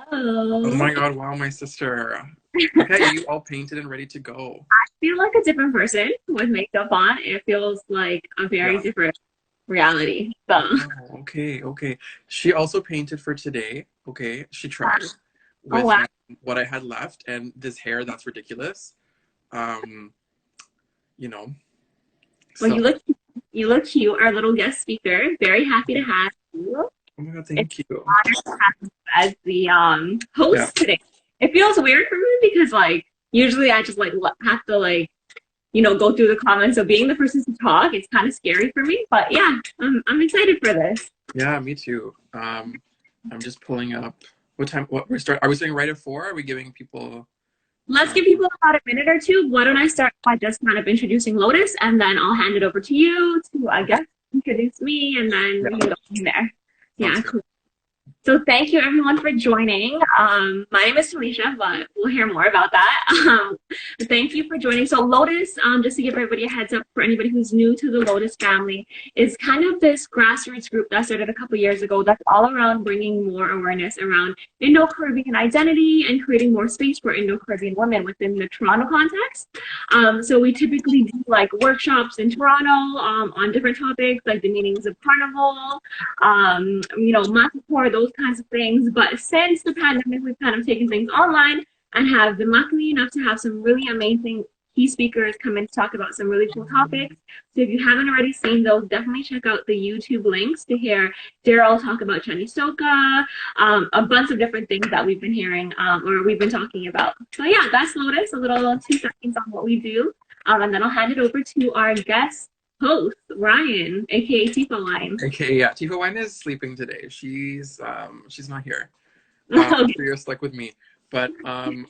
Hello. Oh my God, wow, my sister. Look at you all painted and ready to go. I feel like a different person with makeup on. It feels like a very Yeah. different reality. So, Wow, okay, okay. She also painted for today. Okay. She tried oh with wow. what I had left and this hair that's ridiculous. Um, you know. Well, So, you look cute. Our little guest speaker. Very happy to have you. oh my God, It's thank you. an honor to have you as the Yeah. host today. It feels weird for me because like usually I just like have to like go through the comments. So being the person to talk, it's kind of scary for me. But yeah, I'm excited for this. Yeah, me too. I'm just pulling up what time what we're start are we starting right at 4? Are we giving people Let's give people about a minute or two. Why don't I start by just kind of introducing Lotus, and then I'll hand it over to you to, I guess, introduce me, and then we yeah, can go from there. sounds Yeah, good. cool. So thank you everyone for joining. My name is Talisha, but we'll hear more about that. Thank you for joining. So Lotus, just to give everybody a heads up for anybody who's new to the Lotus family, is kind of this grassroots group that started a couple years ago that's all around bringing more awareness around Indo Caribbean identity and creating more space for Indo Caribbean women within the Toronto context. So we typically do like workshops in Toronto on different topics like the meanings of carnival, Matterport, those kinds of things. But since the pandemic, we've kind of taken things online and have been lucky enough to have some really amazing key speakers come in to talk about some really cool topics. So if you haven't already seen those, definitely check out the YouTube links to hear Daryl talk about Chinese Soka, a bunch of different things that we've been hearing or we've been talking about. So yeah, that's Lotus, a little 2 seconds on what we do. And then I'll hand it over to our guest host, Ryan, aka Tifa Wine. Okay, yeah, Tifa Wine is sleeping today. She's not here. Okay. So you're stuck with me. But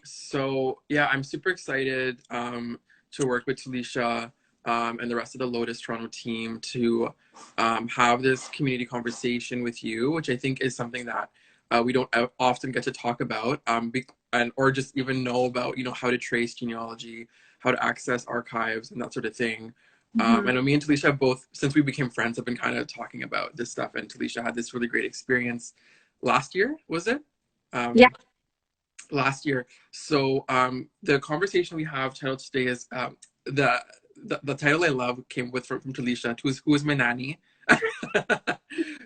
so yeah, I'm super excited to work with Talisha and the rest of the Lotus Toronto team to have this community conversation with you, which I think is something that we don't often get to talk about, and or just even know about, how to trace genealogy, how to access archives, and that sort of thing. I know me and Talisha both, since we became friends, have been kind of talking about this stuff, and Talisha had this really great experience last year, was it? Yeah. Um, Last year. So the conversation we have titled today is the, the title I love came with from Talisha, who is my nanny,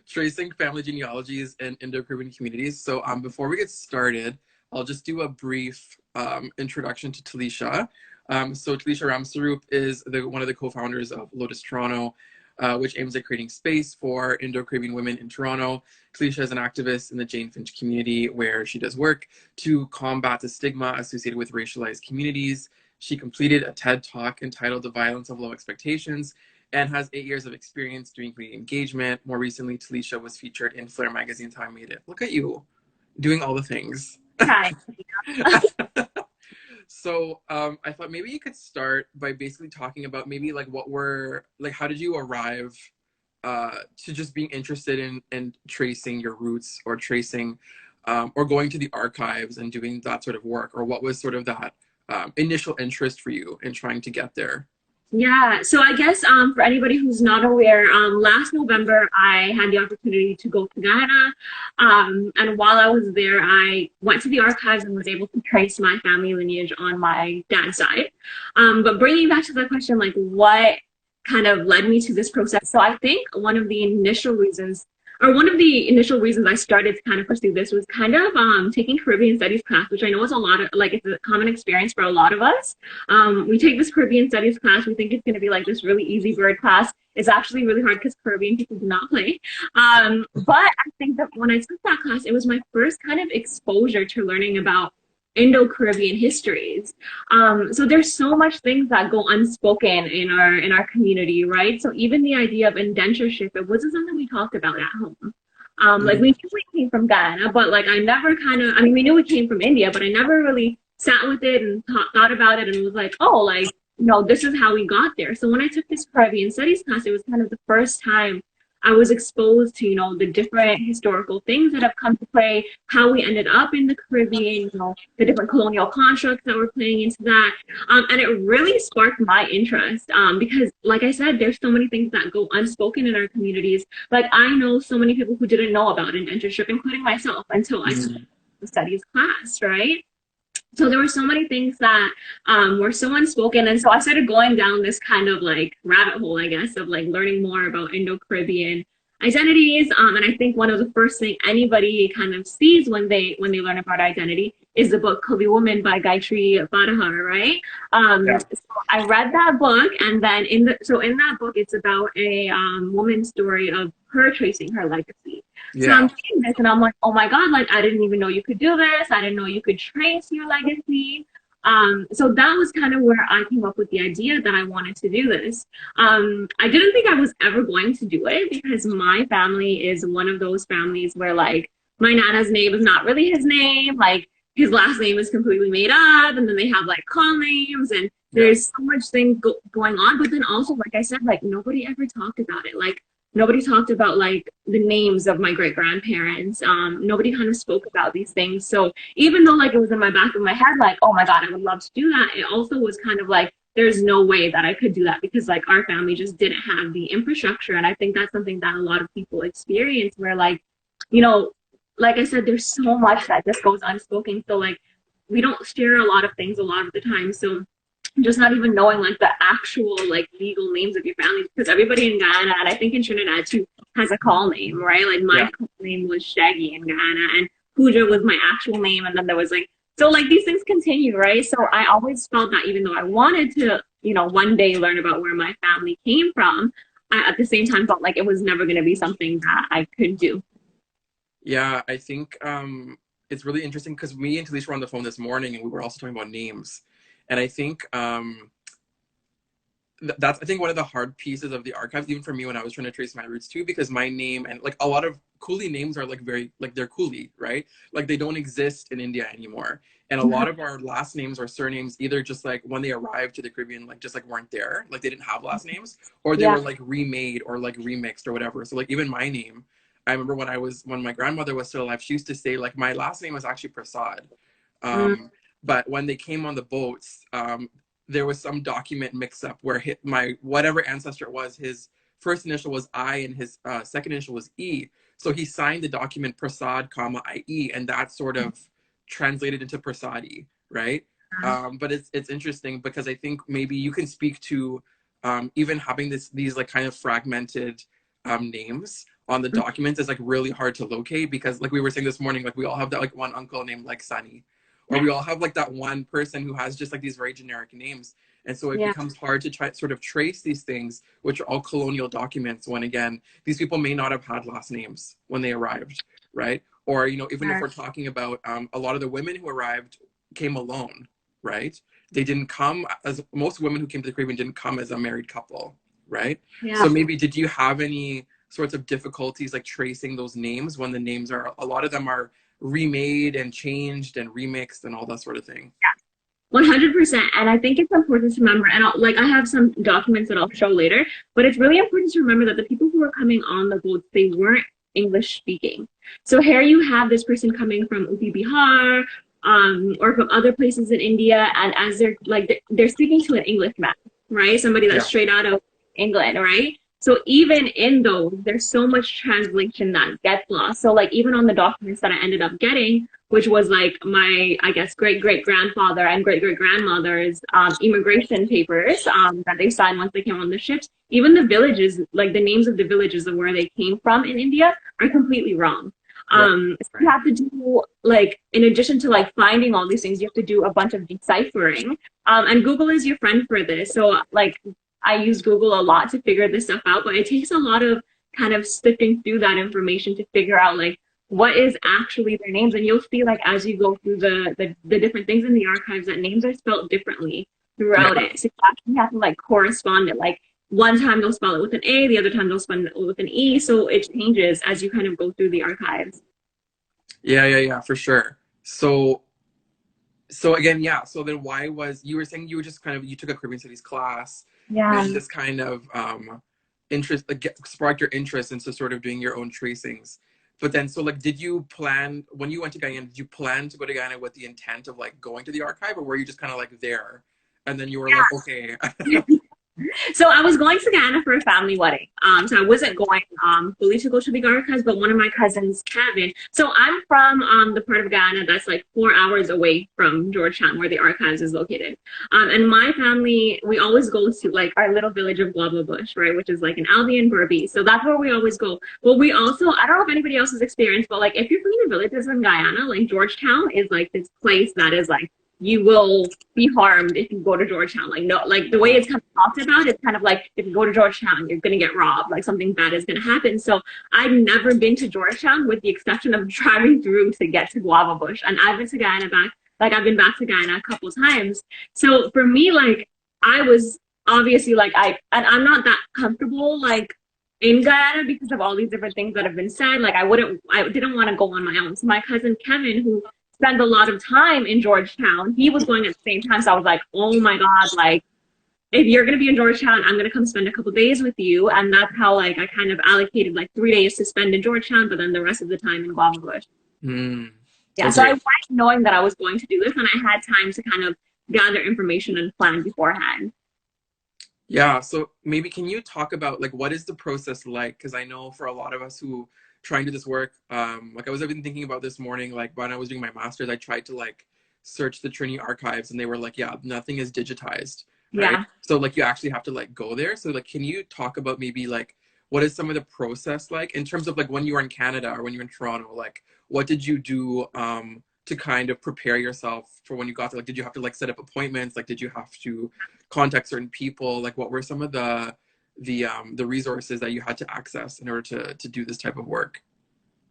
tracing family genealogies in Indo Caribbean communities. So before we get started, I'll just do a brief introduction to Talisha. So Talisha Ramsaroop is one of the co-founders of Lotus Toronto, which aims at creating space for Indo Caribbean women in Toronto. Talisha is an activist in the Jane Finch community where she does work to combat the stigma associated with racialized communities. She completed a TED Talk entitled The Violence of Low Expectations and has 8 years of experience doing community engagement. More recently, Talisha was featured in Flair Magazine's How I Made It. Look at you, doing all the things. Hi. So I thought maybe you could start by basically talking about maybe like how did you arrive to just being interested in tracing your roots or tracing or going to the archives and doing that sort of work, or what was sort of that initial interest for you in trying to get there? Yeah, so I guess for anybody who's not aware, last November I had the opportunity to go to Guyana, and while I was there, I went to the archives and was able to trace my family lineage on my dad's side. But bringing back to the question, like what kind of led me to this process? So I think one of the initial reasons I started to kind of pursue this was kind of taking Caribbean Studies class, which I know is a lot of like it's a common experience for a lot of us. We take this Caribbean Studies class, we think it's going to be like this really easy bird class. It's actually really hard because Caribbean people do not play. But I think that when I took that class, it was my first kind of exposure to learning about Indo-Caribbean histories. So there's so much things that go unspoken in our community, right? So even the idea of indentureship, it wasn't something we talked about at home. Like we knew we came from Guyana, but like I never we knew we came from India, but I never really sat with it and thought about it and was like, oh, like, this is how we got there. So when I took this Caribbean Studies class, it was kind of the first time I was exposed to, the different historical things that have come to play, how we ended up in the Caribbean, the different colonial constructs that were playing into that. And it really sparked my interest because, like I said, there's so many things that go unspoken in our communities. Like I know so many people who didn't know about indentureship, including myself, until I took studies class, right? So there were so many things that were so unspoken, and so I started going down this kind of like rabbit hole, I guess, of like learning more about Indo-Caribbean identities. And I think one of the first thing anybody kind of sees when they learn about identity is the book Kali Woman by Gayatri Fadahar, right? Yeah. So I read that book, and then in that book, it's about a woman's story of her tracing her legacy. So I'm Yeah. reading this and I'm like, oh my God, like I didn't even know you could do this. I didn't know you could trace your legacy. So that was kind of where I came up with the idea that I wanted to do this. I didn't think I was ever going to do it because my family is one of those families where like my nana's name is not really his name. Like his last name is completely made up, and then they have like call names, and Yeah. there's so much thing going on. But then also, like I said, like nobody ever talked about it. Like nobody talked about like the names of my great grandparents. Nobody kind of spoke about these things. So even though like it was in my back of my head, like, oh my God, I would love to do that, it also was kind of like there's no way that I could do that because like our family just didn't have the infrastructure. And I think that's something that a lot of people experience where like, you know, like I said, there's so much that just goes unspoken. So like we don't share a lot of things a lot of the time. So just not even knowing like the actual like legal names of your family, because everybody in Guyana and I think in Trinidad too has a call name, right? Like my Yeah. call name was Shaggy in Guyana, and Pooja was my actual name, and then there was like so like these things continue, right? So I always felt that even though I wanted to, you know, one day learn about where my family came from, I at the same time felt like it was never going to be something that I could do. Yeah, I think it's really interesting because me and Talisha were on the phone this morning and we were also talking about names. And I think that's I think one of the hard pieces of the archives, even for me when I was trying to trace my roots too, because my name and like a lot of Coolie names are like very like they're Coolie, right? Like they don't exist in India anymore. And a lot of our last names or surnames either just like when they arrived to the Caribbean, like just like weren't there, like they didn't have last names, or they Yeah. were like remade or like remixed or whatever. So like even my name, I remember when my grandmother was still alive, she used to say like my last name was actually Prasad. Mm, But when they came on the boats, there was some document mix up where my whatever ancestor it was, his first initial was I and his second initial was E. So he signed the document Prasad, comma IE, and that sort of translated into Prasadi, right? But it's interesting because I think maybe you can speak to even having these like kind of fragmented names on the documents is like really hard to locate because like we were saying this morning, like we all have that like one uncle named like Sunny, or we all have like that one person who has just like these very generic names. And so it yeah. becomes hard to try sort of trace these things, which are all colonial documents when again, these people may not have had last names when they arrived, right? Or, you know, even if we're talking about a lot of the women who arrived came alone, right? They didn't come as most women who came to the Caribbean didn't come as a married couple, right? Yeah. So maybe did you have any sorts of difficulties like tracing those names when the names are a lot of them are remade and changed and remixed and all that sort of thing? 100%. And I think it's important to remember, and like I have some documents that I'll show later, but it's really important to remember that the people who were coming on the boats, they weren't English speaking. So here you have this person coming from UP Bihar, or from other places in India, and as they're like they're speaking to an Englishman, right? Somebody that's Yeah. straight out of England, right? So even in those, there's so much translation that gets lost. So like even on the documents that I ended up getting, which was like my, I guess, great great grandfather and great great grandmother's immigration papers that they signed once they came on the ships. Even the villages, like the names of the villages of where they came from in India, are completely wrong. Right. So you have to do like, in addition to like finding all these things, you have to do a bunch of deciphering. And Google is your friend for this. So like I use Google a lot to figure this stuff out, but it takes a lot of kind of sifting through that information to figure out like what is actually their names. And you'll see like as you go through the different things in the archives that names are spelled differently throughout Yeah. it. So you actually have to like correspond it. Like one time they'll spell it with an A, the other time they'll spell it with an E. So it changes as you kind of go through the archives. Yeah, for sure. So again, yeah. So then why was you were saying you were just kind of you took a Caribbean studies class Yeah. and this kind of interest like, sparked your interest into sort of doing your own tracings. But then so like did you plan when you went to Guyana, did you plan to go to Guyana with the intent of like going to the archive or were you just kind of like there and then you were like, okay. So I was going to Guyana for a family wedding. So I wasn't going fully to go to the archives, but one of my cousins, Kevin. So I'm from the part of Guyana that's like 4 hours away from Georgetown, where the archives is located. And my family, we always go to like our little village of Guava Bush, right, which is like an Albion Burby. So that's where we always go. Well, we also, I don't know if anybody else has experienced, but like if you're from the villages in Guyana, like Georgetown is like this place that is like, you will be harmed if you go to Georgetown. Like, no, like the way it's kind of talked about, it's kind of like if you go to Georgetown, you're gonna get robbed, like something bad is gonna happen. So I've never been to Georgetown with the exception of driving through to get to Guava Bush. And I've been to Guyana back, like I've been back to Guyana a couple times. So for me, like I was obviously like and I'm not that comfortable like in Guyana because of all these different things that have been said. Like I didn't want to go on my own. So my cousin Kevin, who spent a lot of time in Georgetown, he was going at the same time. So I was like, oh my God, like if you're going to be in Georgetown, I'm going to come spend a couple days with you. And that's how like I kind of allocated like 3 days to spend in Georgetown, but then the rest of the time in Guava Bush. Yeah, okay. So I went knowing that I was going to do this, and I had time to kind of gather information and plan beforehand. Yeah, so maybe can you talk about like what is the process like? Because I know for a lot of us who try and do this work, like I was even thinking about this morning, like when I was doing my master's, I tried to like search the Trinity archives, and they were like, yeah, nothing is digitized. Right? Yeah. So like you actually have to like go there. So like, can you talk about maybe like what is some of the process like in terms of like when you were in Canada or when you were in Toronto, like what did you do to kind of prepare yourself for when you got there? Like, did you have to like set up appointments? Like, did you have to contact certain people? Like, what were some of the resources that you had to access in order to do this type of work?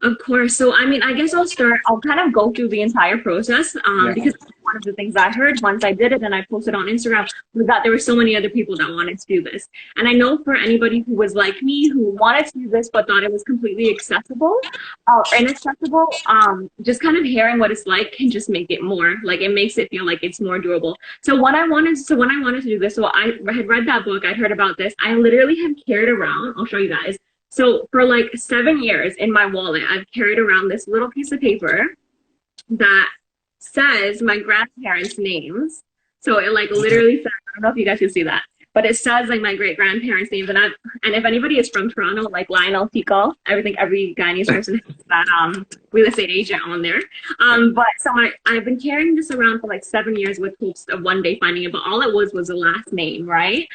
Of course. So, I mean, I guess I'll kind of go through the entire process because one of the things I heard once I did it and I posted on Instagram was that there were so many other people that wanted to do this. And I know for anybody who was like me, who wanted to do this but thought it was completely accessible or inaccessible, just kind of hearing what it's like can just make it more, like it makes it feel like it's more doable. So when I wanted to do this, so I had read that book, I'd heard about this, I literally had carried around, I'll show you guys. So for like 7 years in my wallet, I've carried around this little piece of paper that says my grandparents' names. So it like literally says, I don't know if you guys can see that, but it says like my great grandparents' names. And if anybody is from Toronto, like Lionel Tico, I think every Guyanese person has that real estate agent on there. But so I've been carrying this around for like 7 years with hopes of one day finding it, but all it was the last name, right?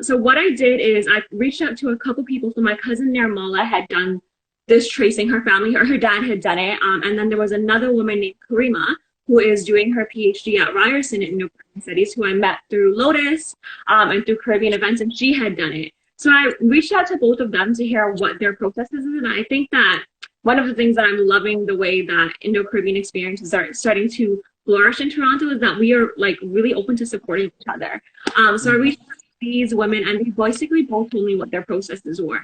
So what I did is I reached out to a couple people. So my cousin Nirmala had done this tracing her family, her dad had done it. And then there was another woman named Karimah who is doing her PhD at Ryerson in Indo Caribbean Studies, who I met through Lotus and through Caribbean events, and she had done it. So I reached out to both of them to hear what their processes is, and I think that one of the things that I'm loving the way that Indo Caribbean experiences are starting to flourish in Toronto is that we are like really open to supporting each other. So I reached out to these women, and they basically both told me what their processes were.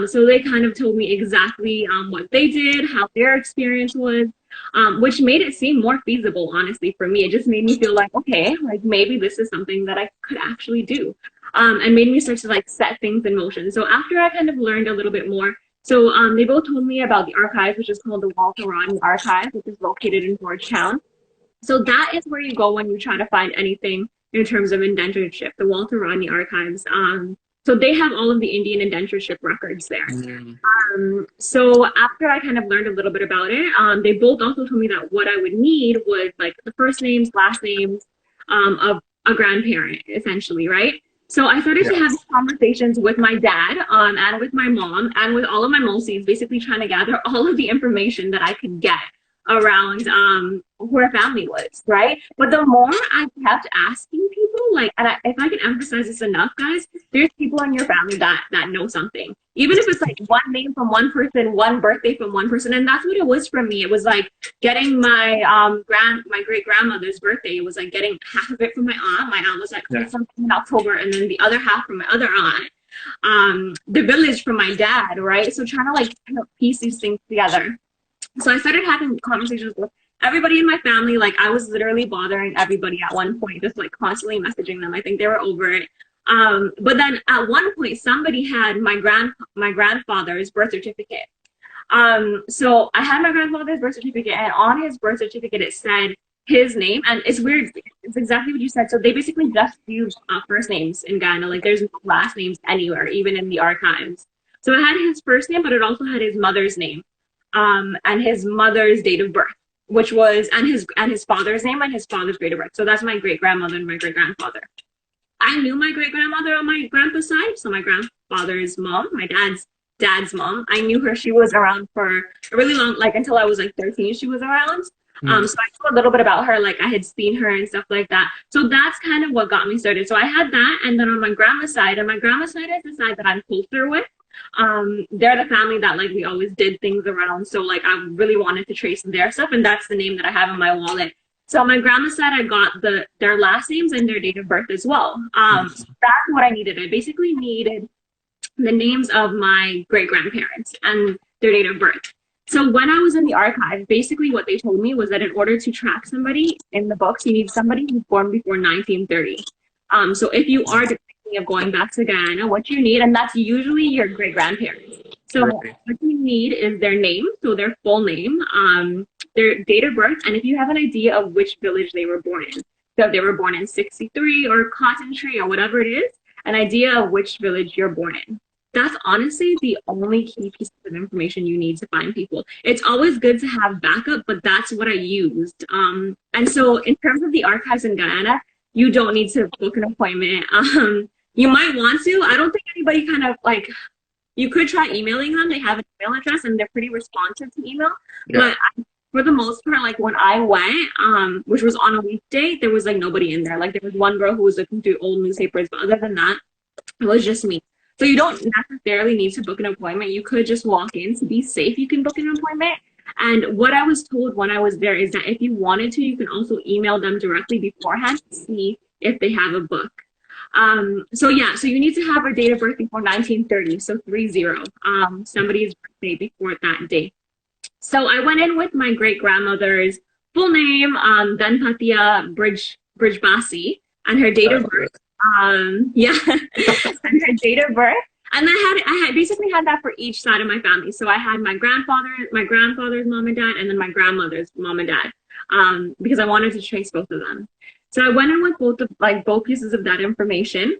So they kind of told me exactly what they did, how their experience was. Which made it seem more feasible, honestly, for me. It just made me feel like, okay, like maybe this is something that I could actually do, and made me start to like set things in motion. So after I kind of learned a little bit more, so they both told me about the archive, which is called the Walter Rodney Archive, which is located in Georgetown. So that is where you go when you try to find anything in terms of indentureship, the Walter Rodney Archives. So they have all of the Indian indentureship records there. So after I kind of learned a little bit about it, they both also told me that what I would need was like the first names, last names of a grandparent, essentially, right? So I started to have these conversations with my dad and with my mom and with all of my mulsies, basically trying to gather all of the information that I could get around who her family was, right? But the more I kept asking people, like, and if I can emphasize this enough, guys, there's people in your family that know something. Even if it's like one name from one person, one birthday from one person, and that's what it was for me. It was like getting my great grandmother's birthday. It was like getting half of it from my aunt. My aunt was like something in October, and then the other half from my other aunt. The village from my dad, right? So trying to like piece these things together. So I started having conversations with everybody in my family. Like I was literally bothering everybody at one point, just like constantly messaging them. I think they were over it. But then at one point, somebody had my grandfather's birth certificate. So I had my grandfather's birth certificate, and on his birth certificate, it said his name, and it's weird. It's exactly what you said. So they basically just use first names in Guyana. Like there's no last names anywhere, even in the archives. So it had his first name, but it also had his mother's name, and his mother's date of birth, which was and his father's name and his father's date of birth. So that's my great grandmother and my great grandfather. I knew my great grandmother on my grandpa's side, so my grandfather's mom, my dad's mom. I knew her. She was around for a really long, like until I was like 13. She was around. So I knew a little bit about her. Like I had seen her and stuff like that. So that's kind of what got me started. So I had that, and then on my grandma's side, and my grandma's side is the side that I'm closer with. They're the family that like we always did things around. So like I really wanted to trace their stuff, and that's the name that I have in my wallet. So on my grandma's side, I got their last names and their date of birth as well. So that's what I needed. I basically needed the names of my great grandparents and their date of birth. So when I was in the archive, basically what they told me was that in order to track somebody in the books, you need somebody who's born before 1930. So if you are thinking of going back to Guyana, what you need, and that's usually your great grandparents. So what you need is their name, so their full name, their date of birth, and if you have an idea of which village they were born in. So if they were born in 63 or Cotton Tree or whatever it is, an idea of which village you're born in. That's honestly the only key piece of information you need to find people. It's always good to have backup, but that's what I used. And so in terms of the archives in Guyana, you don't need to book an appointment. You might want to. I don't think anybody kind of like, you could try emailing them. They have an email address and they're pretty responsive to email. Yeah. But for the most part, like when I went, which was on a weekday, there was like nobody in there. Like there was one girl who was looking through old newspapers, but other than that, it was just me. So you don't necessarily need to book an appointment. You could just walk in. To be safe, you can book an appointment. And what I was told when I was there is that if you wanted to, you can also email them directly beforehand to see if they have a book. So yeah, so you need to have a date of birth before 1930, so 30, somebody's birthday before that date. So I went in with my great grandmother's full name, Danpatia Bridgebasi, and her date of birth. Yeah, and her date of birth. And I had basically had that for each side of my family. So I had my grandfather's mom and dad, and then my grandmother's mom and dad, because I wanted to trace both of them. So I went in with both pieces of that information.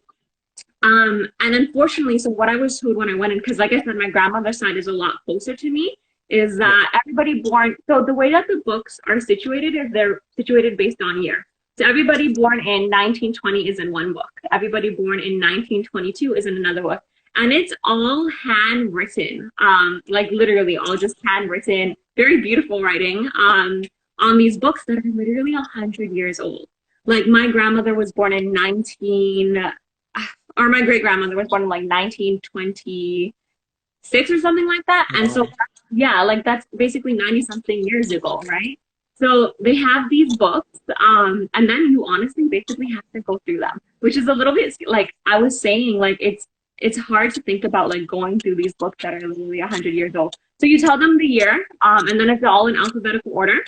And unfortunately, so what I was told when I went in, because like I said, my grandmother's side is a lot closer to me, is that everybody born, so the way that the books are situated is they're situated based on year. So everybody born in 1920 is in one book. Everybody born in 1922 is in another book. And it's all handwritten, like literally all just handwritten, very beautiful writing on these books that are literally 100 years old. Like my grandmother was born in my great grandmother was born in like 1926 or something like that. Wow. And so, yeah, like that's basically 90 something years ago, right? So they have these books, and then you honestly basically have to go through them, which is a little bit like I was saying, like it's hard to think about like going through these books that are literally 100 years old. So you tell them the year, and then it's all in alphabetical order.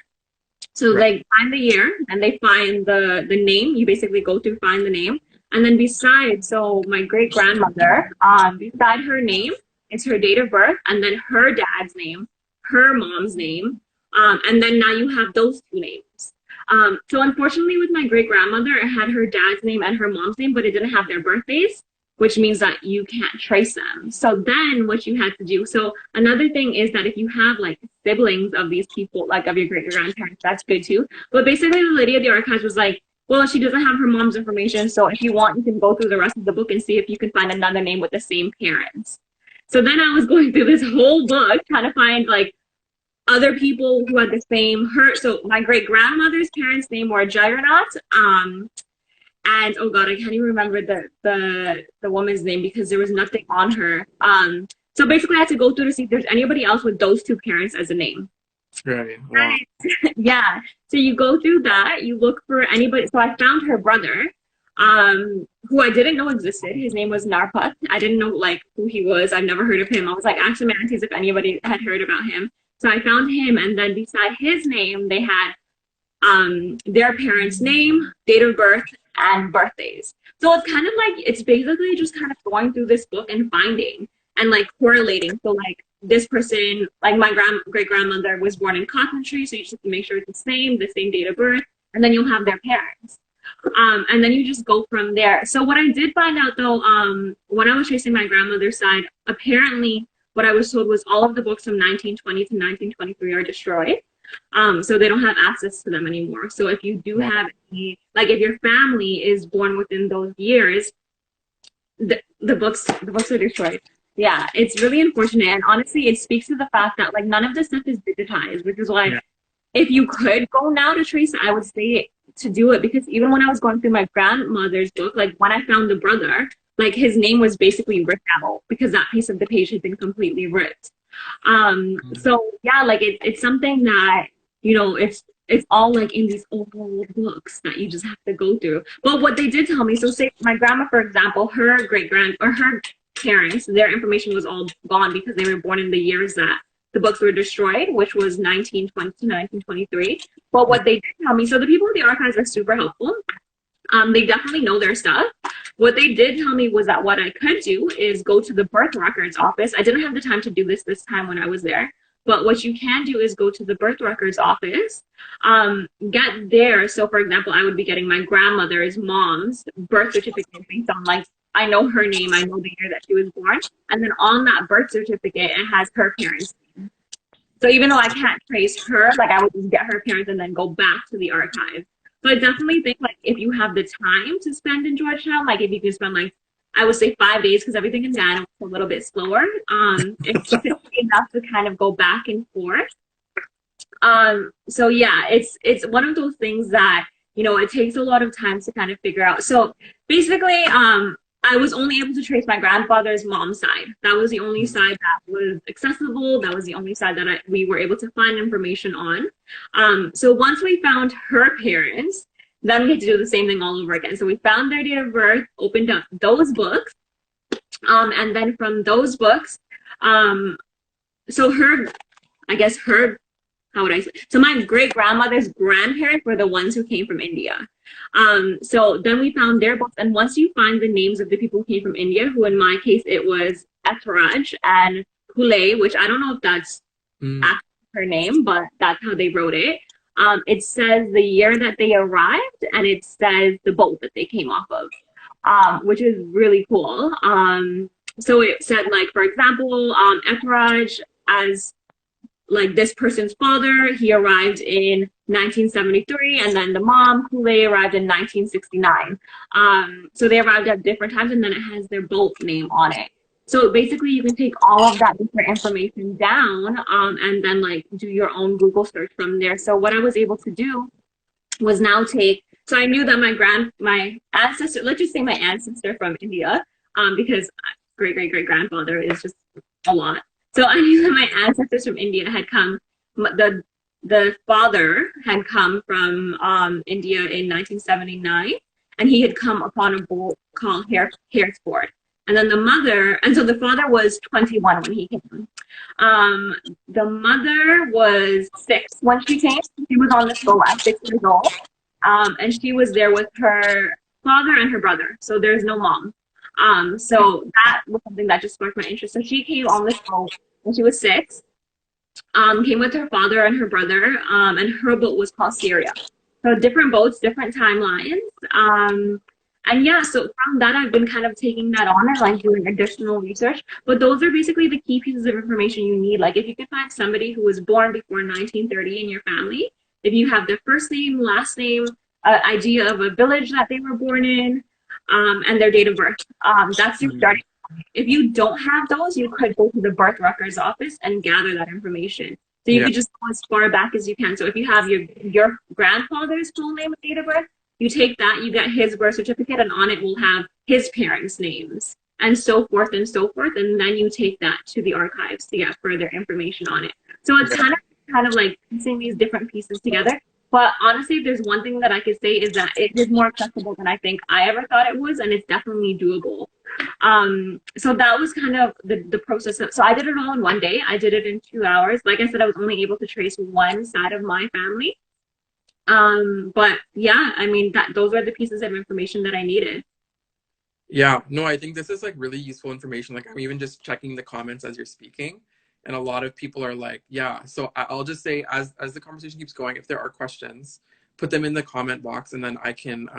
So they find the year and they find the name. You basically go through, find the name. And then beside, so my great grandmother, beside her name, it's her date of birth, and then her dad's name, her mom's name. And then now you have those two names. So unfortunately with my great grandmother, it had her dad's name and her mom's name, but it didn't have their birthdays, which means that you can't trace them. So then what you had to do, so another thing is that if you have like siblings of these people, like of your great grandparents, that's good too. But basically the lady at the archives was like, well, she doesn't have her mom's information. So if you want, you can go through the rest of the book and see if you can find another name with the same parents. So then I was going through this whole book trying to find like other people who had the same, so my great grandmother's parents' name were Juggernaut. And oh God, I can't even remember the woman's name because there was nothing on her. So basically I had to go through to see if there's anybody else with those two parents as a name. Right. Wow. Yeah. So you go through that, you look for anybody. So I found her brother, who I didn't know existed. His name was Narpat. I didn't know like who he was. I've never heard of him. I was like, actually my aunties, if anybody had heard about him. So I found him, and then beside his name, they had their parents' name, date of birth, and birthdays. So it's kind of like, it's basically just kind of going through this book and finding and like correlating. So like this person, like my great grandmother was born in Cotton Tree, so you just have to make sure it's the same date of birth. and then you'll have their parents. And then you just go from there. So what I did find out though, when I was tracing my grandmother's side, apparently what I was told was all of the books from 1920 to 1923 are destroyed. So they don't have access to them anymore. So if you do have any, like if your family is born within those years, the books are destroyed. Yeah, it's really unfortunate. And honestly, it speaks to the fact that like none of this stuff is digitized, which is why if you could go now to trace, I would say to do it, because even when I was going through my grandmother's book, like when I found the brother, like his name was basically ripped out because that piece of the page had been completely ripped. So yeah, like it's something that, you know, it's all like in these old books that you just have to go through. But what they did tell me, so say my grandma, for example, her great grand or her parents, their information was all gone because they were born in the years that the books were destroyed, which was 1920 to 1923. But what they did tell me, so the people in the archives are super helpful. They definitely know their stuff. What they did tell me was that what I could do is go to the birth records office. I didn't have the time to do this time when I was there. But what you can do is go to the birth records office, get there. So for example, I would be getting my grandmother's mom's birth certificate based on like, I know her name, I know the year that she was born. And then on that birth certificate, it has her parents' name. So even though I can't trace her, like I would just get her parents and then go back to the archive. So I definitely think like if you have the time to spend in Georgetown, like if you can spend like, I would say 5 days, because everything in Guyana was a little bit slower. It's enough to kind of go back and forth. So yeah, it's one of those things that, you know, it takes a lot of time to kind of figure out. So basically, I was only able to trace my grandfather's mom's side. That was the only side that was accessible. That was the only side that we were able to find information on. So once we found her parents, then we had to do the same thing all over again. So we found their date of birth, opened up those books, and then from those books, so her, I guess her, how would I say? So my great grandmother's grandparents were the ones who came from India. So then we found their books, and once you find the names of the people who came from India, who in my case it was Etharaj and Kule, which I don't know if that's actually her name, but that's how they wrote it. It says the year that they arrived, and it says the boat that they came off of, which is really cool. So it said, like, for example, Etharaj as like this person's father, he arrived in 1973, and then the mom, Kule, arrived in 1969. So they arrived at different times, and then it has their boat name on it. So basically, you can take all of that different information down, and then like do your own Google search from there. So what I was able to do was now take. So I knew that my ancestor, let's just say my ancestor from India, because great grandfather is just a lot. So I knew that my ancestors from India had come. The father had come from India in 1979, and he had come upon a boat called Harrisford. And then the mother, and so the father was 21 when he came. The mother was 6 when she came. She was on this boat at 6 years old, and she was there with her father and her brother. So there's no mom. So that was something that just sparked my interest. So she came on this boat when she was 6, came with her father and her brother, and her boat was called Syria. So different boats, different timelines. And yeah, so from that, I've been kind of taking that on and like doing additional research. But those are basically the key pieces of information you need. Like if you can find somebody who was born before 1930 in your family, if you have their first name, last name, idea of a village that they were born in, and their date of birth, that's your starting point. If you don't have those, you could go to the birth records office and gather that information. So you could just go as far back as you can. So if you have your grandfather's full name and date of birth, you take that, you get his birth certificate, and on it will have his parents' names, and so forth and so forth. And then you take that to the archives to get further information on it. So it's kind of like piecing these different pieces together. But honestly, there's one thing that I could say is that it is more accessible than I think I ever thought it was, and it's definitely doable. So that was kind of the process. So I did it all in one day. I did it in 2 hours. Like I said, I was only able to trace one side of my family. But yeah, I mean, those are the pieces of information that I needed. Yeah, no, I think this is like really useful information. Like I'm even just checking the comments as you're speaking, and a lot of people are like, yeah. So I'll just say as the conversation keeps going, if there are questions, put them in the comment box, and then I can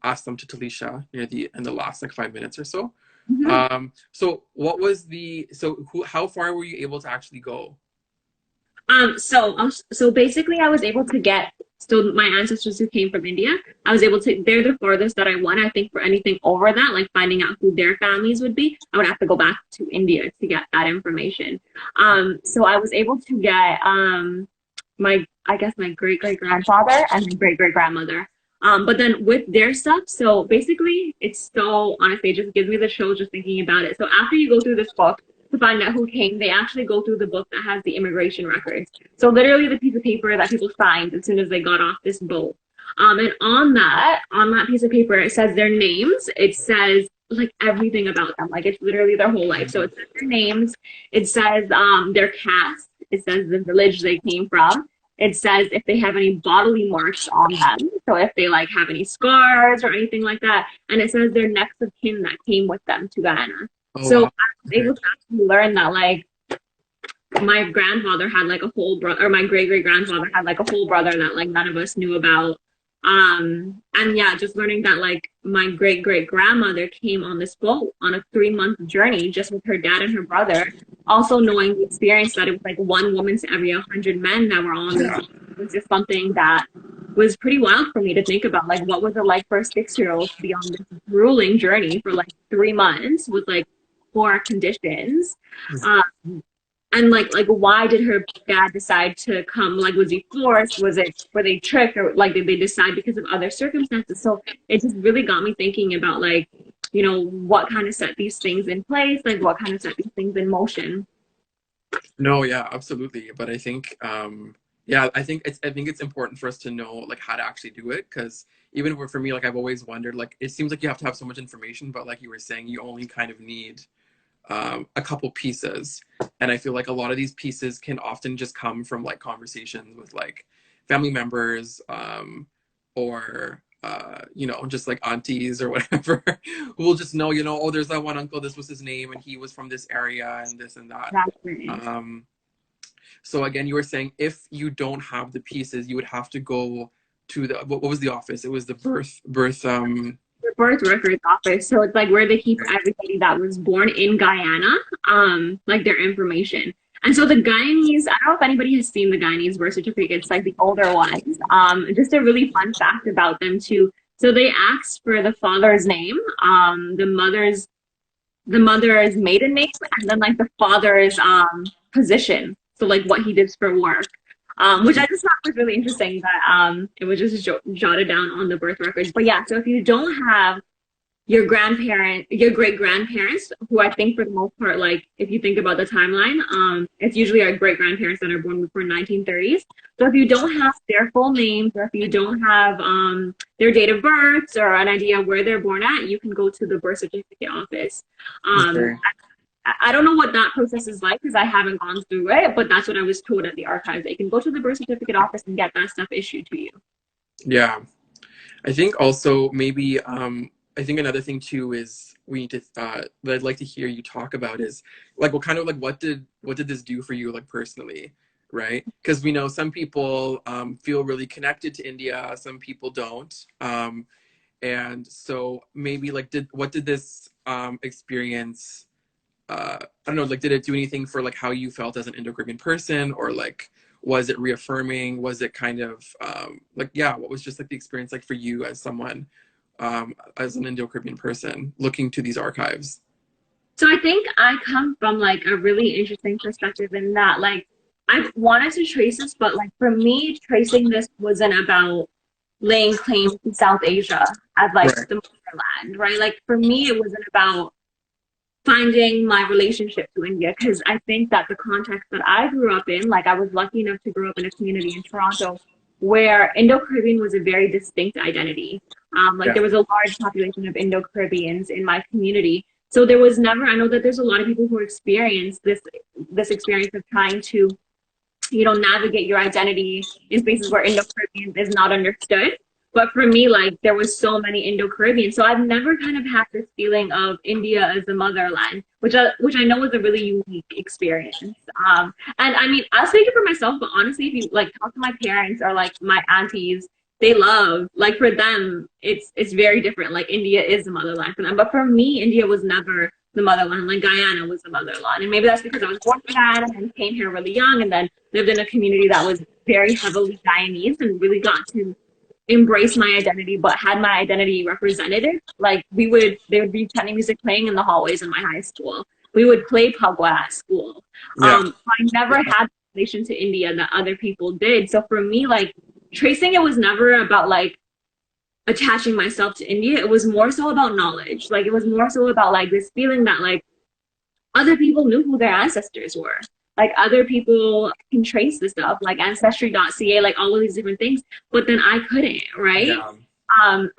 ask them to Talisha near the in the last like 5 minutes or so. Mhm. So what was the how far were you able to actually go? So basically, I was able to get. So my ancestors who came from India, I was able to. They're the furthest that I went. I think for anything over that, like finding out who their families would be, I would have to go back to India to get that information. So I was able to get my, I guess my great great grandfather and my great great grandmother. But then with their stuff, so basically, it's so honestly, it just gives me the chills just thinking about it. So after you go through this book to find out who came, they actually go through the book that has the immigration records. So literally the piece of paper that people signed as soon as they got off this boat. And on that piece of paper, it says their names. It says like everything about them. Like it's literally their whole life. So it says their names. It says their caste. It says the village they came from. It says if they have any bodily marks on them. So if they like have any scars or anything like that. And it says their next of kin that came with them to Guyana. Oh So wow. I was Okay. able to actually learn that like my grandfather had like a whole brother, or my great great grandfather had like a whole brother that like none of us knew about. And yeah, just learning that like my great great grandmother came on this boat on a 3 month journey just with her dad and her brother. Also knowing the experience that it was like one woman to every 100 men that were on this Yeah. boat was just something that was pretty wild for me to think about. Like, what was it like for a 6 year old to be on this grueling journey for like 3 months with like poor conditions? Um, and like why did her dad decide to come? Like was he forced? Were they tricked, or like did they decide because of other circumstances? So it just really got me thinking about like, what kind of set these things in place, like what kind of set these things in motion. No, yeah, absolutely. But I think, yeah, I think it's important for us to know like how to actually do it, because even for me, like I've always wondered, like it seems like you have to have so much information, but like you were saying, you only kind of need a couple pieces, and I feel like a lot of these pieces can often just come from like conversations with like family members, or just like aunties or whatever, who will just know, oh, there's that one uncle, this was his name, and he was from this area, and this and that. Exactly. Um, so again, you were saying if you don't have the pieces, you would have to go to the what was the office? It was the birth. The birth records office. So it's like where they keep everybody that was born in Guyana, like their information. And so the Guyanese, I don't know if anybody has seen the Guyanese birth certificates, like the older ones. Just a really fun fact about them too. So they asked for the father's name, the mother's maiden name, and then like the father's position. So like what he did for work. Which I just thought was really interesting that it was just jotted down on the birth records. But yeah, so if you don't have your great grandparents, who I think for the most part, like if you think about the timeline, it's usually our great grandparents that are born before 1930s. So if you don't have their full names, or if you don't have their date of births or an idea where they're born at, you can go to the birth certificate office. Um, Okay. I don't know what that process is like because I haven't gone through it, but that's what I was told at the archives. They can go to the birth certificate office and get that stuff issued to you. Yeah. I think also maybe I think another thing too is we need to that I'd like to hear you talk about is like what did this do for you like personally, right? Because we know some people feel really connected to India, some people don't, and so maybe like what did this experience, I don't know, like did it do anything for like how you felt as an Indo-Caribbean person, or like was it reaffirming? Was it kind of like, yeah, what was just like the experience like for you as someone, as an Indo-Caribbean person looking to these archives? So I think I come from like a really interesting perspective in that like I wanted to trace this, but like for me, tracing this wasn't about laying claim to South Asia as like Right. the motherland, right? Like for me, it wasn't about finding my relationship to India because I think that the context that I grew up in, like I was lucky enough to grow up in a community in Toronto where Indo-Caribbean was a very distinct identity. Like Yeah. there was a large population of Indo-Caribbeans in my community. So there was never, I know that there's a lot of people who experience this experience of trying to, navigate your identity in spaces where Indo-Caribbean is not understood. But for me, like there was so many Indo Caribbean, so I've never kind of had this feeling of India as the motherland, which I know was a really unique experience. And I mean, I'll speak it for myself, but honestly, if you like talk to my parents or like my aunties, they love like for them, it's very different. Like India is the motherland for them, but for me, India was never the motherland. Like Guyana was the motherland, and maybe that's because I was born in Guyana and came here really young, and then lived in a community that was very heavily Guyanese and really got to embrace my identity, but had my identity represented. Like there would be Chinese music playing in the hallways in my high school. We would play pagua at school. Yeah. I never had the relation to India that other people did. So for me, like tracing it was never about like attaching myself to India. It was more so about knowledge. Like it was more so about like this feeling that like other people knew who their ancestors were. Like other people can trace this stuff, like ancestry.ca, like all of these different things, but then I couldn't, right? Yeah.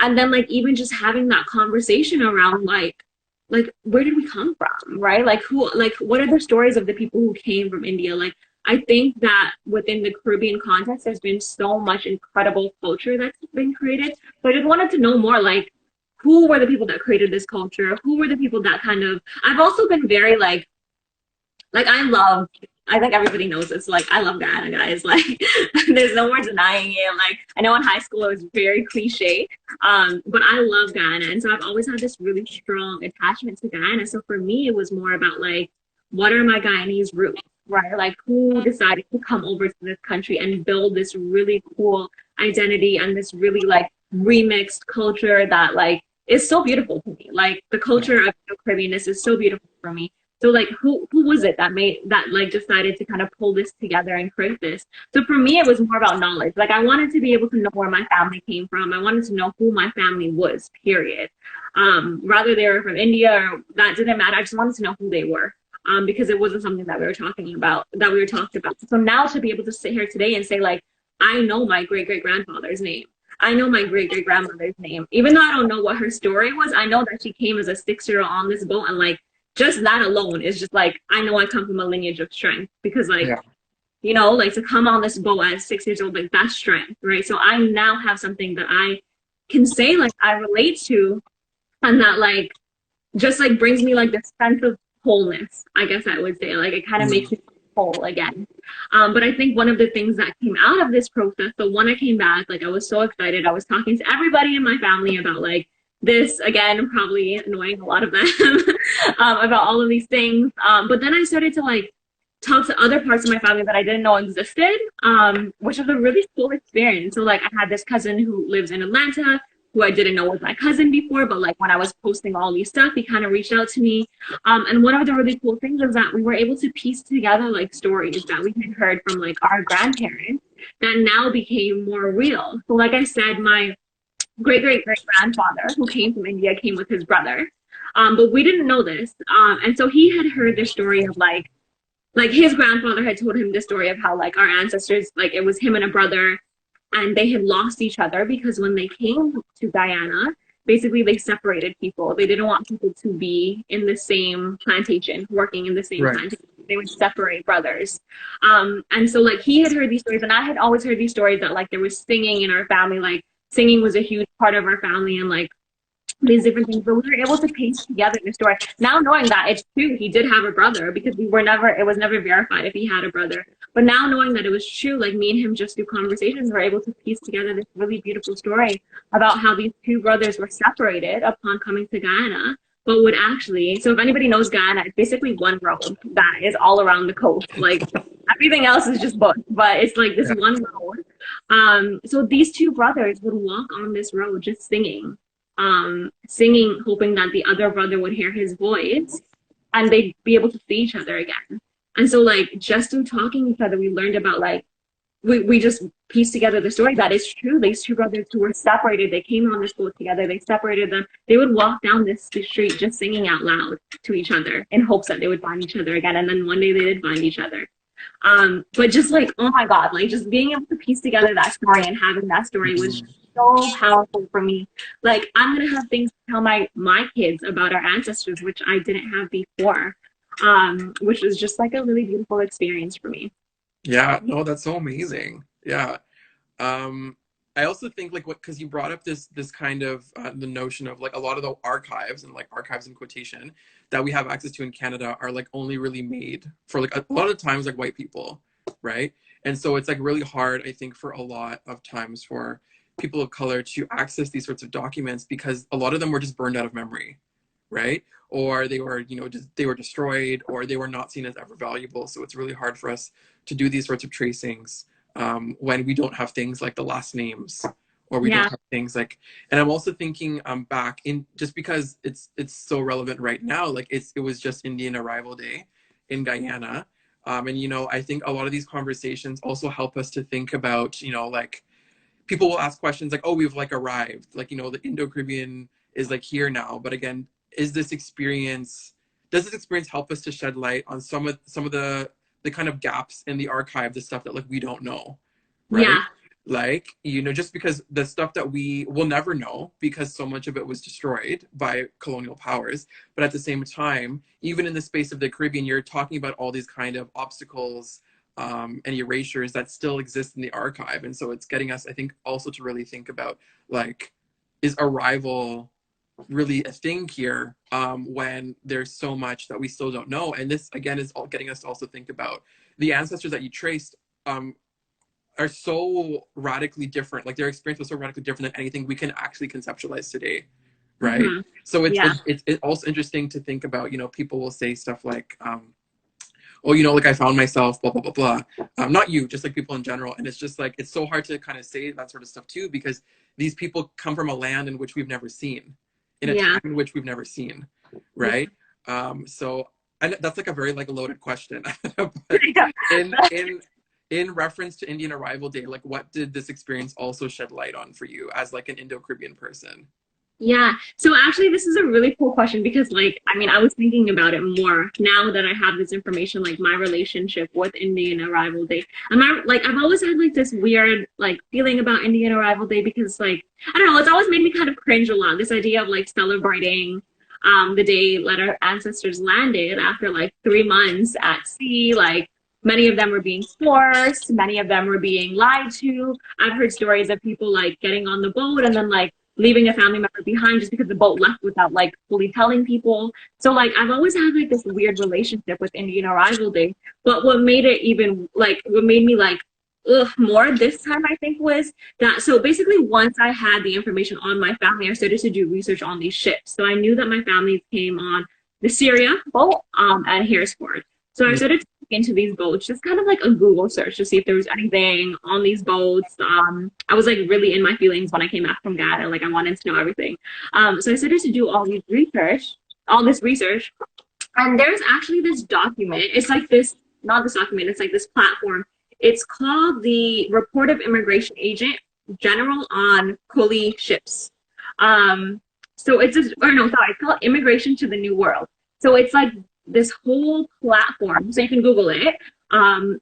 And then like even just having that conversation around like where did we come from, right? Like what are the stories of the people who came from India? Like I think that within the Caribbean context, there's been so much incredible culture that's been created. So I just wanted to know more, like who were the people that created this culture? Who were the people that kind of? I've also been very like I think everybody knows this. Like, I love Guyana, guys. Like, there's no more denying it. Like, I know in high school it was very cliche, but I love Guyana. And so I've always had this really strong attachment to Guyana. So for me, it was more about, like, what are my Guyanese roots, right? Like, who decided to come over to this country and build this really cool identity and this really, like, remixed culture that, like, is so beautiful to me. Like, the culture of the Caribbeanness is so beautiful for me. So like who was it that like decided to kind of pull this together and create this? So for me it was more about knowledge. Like I wanted to be able to know where my family came from. I wanted to know who my family was, period. Rather they were from India or that didn't matter. I just wanted to know who they were. Because it wasn't something that we were talking about, So now to be able to sit here today and say like, I know my great great grandfather's name. I know my great great grandmother's name. Even though I don't know what her story was, I know that she came as a 6-year-old on this boat and like just that alone is just like, I know I come from a lineage of strength because like, you know, like to come on this boat at 6 years old, like that's strength, right? So I now have something that I can say, like I relate to and that like, just like brings me like this sense of wholeness, I guess I would say, like it kind of makes me whole again. But I think one of the things that came out of this process, so when I came back, like I was so excited. I was talking to everybody in my family about like, this again, probably annoying a lot of them about all of these things. But then I started to like talk to other parts of my family that I didn't know existed, which was a really cool experience. So like I had this cousin who lives in Atlanta who I didn't know was my cousin before, but like when I was posting all these stuff, he kind of reached out to me. And one of the really cool things is that we were able to piece together like stories that we had heard from like our grandparents that now became more real. So like I said, my great great great grandfather who came from India came with his brother, but we didn't know this, and so he had heard the story of like his grandfather had told him the story of how like our ancestors, like it was him and a brother, and they had lost each other because when they came to Guyana, basically they separated people. They didn't want people to be in the same plantation, working in the same plantation. They would separate brothers. And so like he had heard these stories, and I had always heard these stories that like there was singing in our family, like singing was a huge part of our family and like these different things, but we were able to piece together the story. Now knowing that it's true, he did have a brother because it was never verified if he had a brother. But now knowing that it was true, like me and him just through conversations were able to piece together this really beautiful story about how these two brothers were separated upon coming to Guyana, but would actually, so if anybody knows Guyana, it's basically one road that is all around the coast. Like everything else is just bush, but it's like this one road. So these two brothers would walk on this road just singing, hoping that the other brother would hear his voice and they'd be able to see each other again. And so like just through talking to each other, we learned about like, we just pieced together the story that is true. These two brothers who were separated, they came on this boat together, they separated them. They would walk down this street just singing out loud to each other in hopes that they would find each other again. And then one day they did find each other. But just like, oh my God, like just being able to piece together that story and having that story was so powerful for me. Like I'm gonna have things to tell my kids about our ancestors, which I didn't have before, which was just like a really beautiful experience for me. Yeah, no, that's so amazing. Yeah. I also think like what, because you brought up this kind of the notion of like a lot of the archives and like archives in quotation that we have access to in Canada are like only really made for like a lot of times like white people, right? And so it's like really hard, I think, for a lot of times for people of color to access these sorts of documents because a lot of them were just burned out of memory, right? Or they were, you know, just they were destroyed or they were not seen as ever valuable. So it's really hard for us to do these sorts of tracings when we don't have things like the last names or we don't Yeah. have things like, and I'm also thinking back in just because it's so relevant right now, like it was just Indian Arrival Day in Guyana. And you know, I think a lot of these conversations also help us to think about, you know, like people will ask questions like, oh, we've like arrived, like, you know, the Indo Caribbean is like here now. But again, is this experience, does this experience help us to shed light on some of the kind of gaps in the archive, the stuff that like we don't know, right? Yeah. Like, you know, just because the stuff that we will never know because so much of it was destroyed by colonial powers. But at the same time, even in the space of the Caribbean, you're talking about all these kind of obstacles and erasures that still exist in the archive. And so it's getting us, I think, also to really think about like, is arrival really a thing here when there's so much that we still don't know? And this again is all getting us to also think about the ancestors that you traced are so radically different. Like their experience was so radically different than anything we can actually conceptualize today, right? Mm-hmm. So Yeah. it's also interesting to think about, you know, people will say stuff like oh, you know, like I found myself, blah, blah, blah, blah. Not you, just like people in general. And it's just like, it's so hard to kind of say that sort of stuff too, because these people come from a land in which we've never seen, in a Yeah. time in which we've never seen, right? So and that's like a very like loaded question. But Yeah. in reference to Indian Arrival Day, like what did this experience also shed light on for you as like an Indo-Caribbean person? Yeah. So actually, this is a really cool question because, like, I mean, I was thinking about it more now that I have this information, like my relationship with Indian Arrival Day. And I've always had like this weird like feeling about Indian Arrival Day because, like, I don't know, it's always made me kind of cringe a lot. This idea of like celebrating the day that our ancestors landed after like 3 months at sea, like. Many of them were being forced. Many of them were being lied to. I've heard stories of people like getting on the boat and then like leaving a family member behind just because the boat left without like fully telling people. So like I've always had like this weird relationship with Indian Arrival Day. But what made it even like what made me like ugh more this time I think was that so basically once I had the information on my family, I started to do research on these ships. So I knew that my family came on the Syria boat at Harrisford. So I started to look into these boats, just kind of like a Google search to see if there was anything on these boats. I was like really in my feelings when I came back from Guyana, like I wanted to know everything. So I started to do all this research, and there's actually this document. It's like this, not this document. It's like this platform. It's called the Report of Immigration Agent General on Coley Ships. So it's just, or no, sorry, it's called Immigration to the New World. So it's like this whole platform, so you can Google it.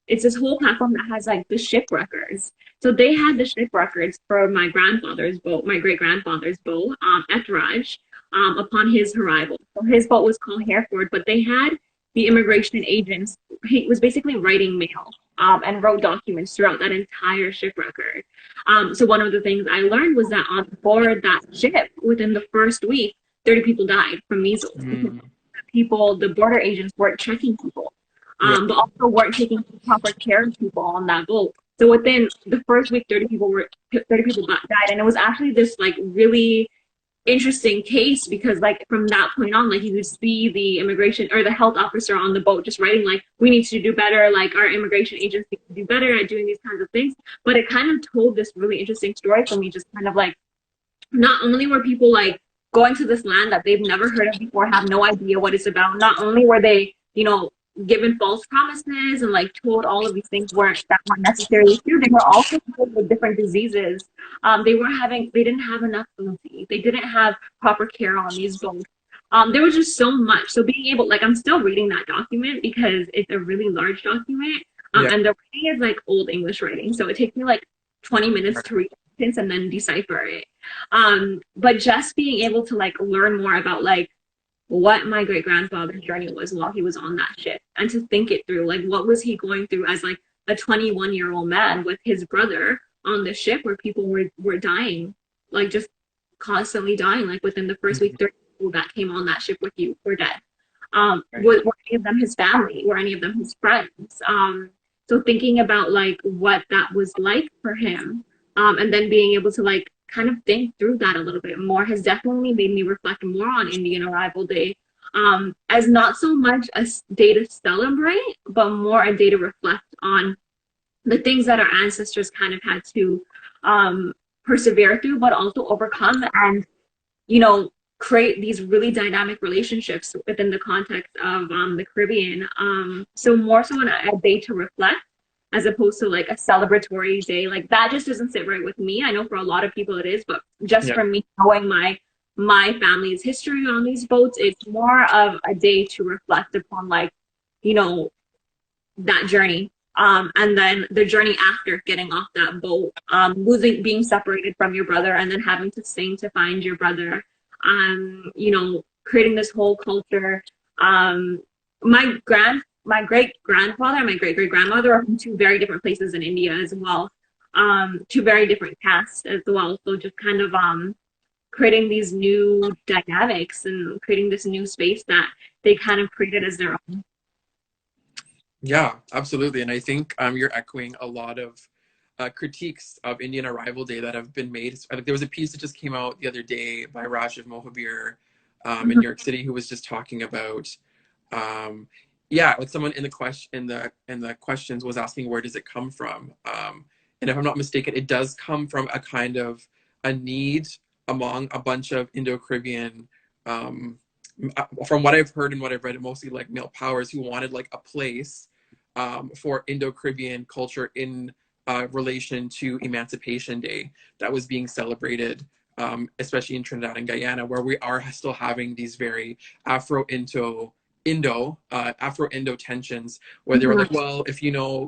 It's this whole platform that has like the ship records. So they had the ship records for my grandfather's boat, my great grandfather's boat, Etherage, upon his arrival. So his boat was called Hereford, but they had the immigration agents. He was basically writing mail and wrote documents throughout that entire ship record. So one of the things I learned was that on board that ship, within the first week, 30 people died from measles. People, the border agents weren't checking people, Yeah. but also weren't taking proper care of people on that boat. So within the first week, 30 people died, and it was actually this like really interesting case because like from that point on, like you could see the immigration or the health officer on the boat just writing like we need to do better, like our immigration agents need to do better at doing these kinds of things. But it kind of told this really interesting story for me, just kind of like not only were people like going to this land that they've never heard of before, have no idea what it's about. Not only were they, you know, given false promises and like told all of these things weren't necessarily true, they were also told with different diseases. They didn't have enough food to eat. They didn't have proper care on these boats. There was just so much. So being able, like, I'm still reading that document because it's a really large document, and the writing is like old English writing. So it takes me like 20 minutes to read and then decipher it. But just being able to like learn more about like what my great grandfather's journey was while he was on that ship and to think it through, like what was he going through as like a 21-year-old man with his brother on the ship where people were dying, like just constantly dying. Like within the first week, 30 people that came on that ship with you were dead. Right. Were any of them his family? Were any of them his friends? So thinking about like what that was like for him, and then being able to like kind of think through that a little bit more has definitely made me reflect more on Indian Arrival Day, as not so much a day to celebrate, but more a day to reflect on the things that our ancestors kind of had to persevere through, but also overcome, and create these really dynamic relationships within the context of the Caribbean. So more so a day to reflect as opposed to like a celebratory day. Like that just doesn't sit right with me. I know for a lot of people it is, but just Yeah. for me, knowing my family's history on these boats, it's more of a day to reflect upon like, you know, that journey. And then the journey after getting off that boat, being separated from your brother and then having to sing to find your brother, creating this whole culture. My great grandfather and my great great grandmother are from two very different places in India as well, two very different castes as well. So just kind of creating these new dynamics and creating this new space that they kind of created as their own. Yeah, absolutely. And I think you're echoing a lot of critiques of Indian Arrival Day that have been made. Like there was a piece that just came out the other day by Rajiv Mohabir in New York City, who was just talking about, like someone in the questions was asking where does it come from, and if I'm not mistaken, it does come from a kind of a need among a bunch of Indo-Caribbean. From what I've heard and what I've read, mostly like male powers who wanted like a place for Indo-Caribbean culture in relation to Emancipation Day that was being celebrated, especially in Trinidad and Guyana, where we are still having these very Afro-Indo tensions, where they were like, well, if